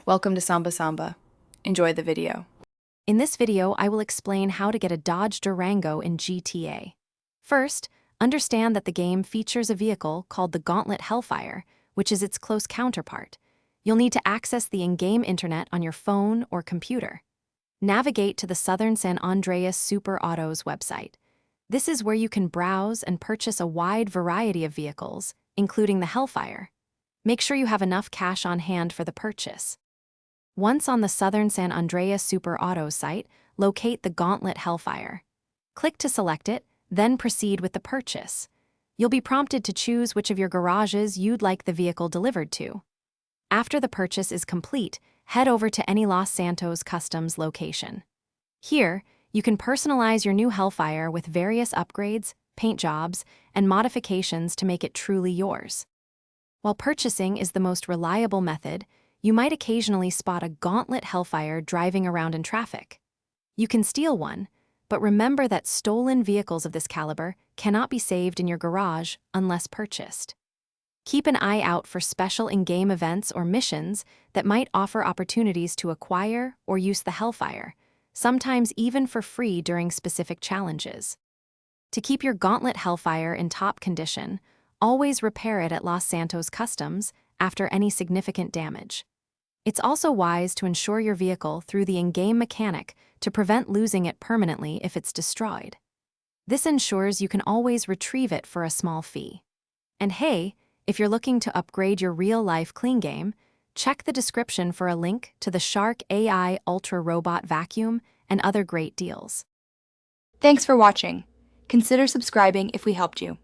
Welcome to Samba Samba. Enjoy the video. In this video, I will explain how to get a Dodge Durango in GTA. First, understand that the game features a vehicle called the Gauntlet Hellfire, which is its close counterpart. You'll need to access the in-game internet on your phone or computer. Navigate to the Southern San Andreas Super Autos website. This is where you can browse and purchase a wide variety of vehicles, including the Hellfire. Make sure you have enough cash on hand for the purchase. Once on the Southern San Andreas Super Autos site, locate the Gauntlet Hellfire. Click to select it, then proceed with the purchase. You'll be prompted to choose which of your garages you'd like the vehicle delivered to. After the purchase is complete, head over to any Los Santos Customs location. Here, you can personalize your new Hellfire with various upgrades, paint jobs, and modifications to make it truly yours. While purchasing is the most reliable method, you might occasionally spot a Gauntlet Hellfire driving around in traffic. You can steal one, but remember that stolen vehicles of this caliber cannot be saved in your garage unless purchased. Keep an eye out for special in-game events or missions that might offer opportunities to acquire or use the Hellfire, sometimes even for free during specific challenges. To keep your Gauntlet Hellfire in top condition, always repair it at Los Santos Customs after any significant damage. It's also wise to insure your vehicle through the in-game mechanic to prevent losing it permanently if it's destroyed. This ensures you can always retrieve it for a small fee. And hey, if you're looking to upgrade your real-life clean game, check the description for a link to the Shark AI Ultra Robot Vacuum and other great deals. Thanks for watching. Consider subscribing if we helped you.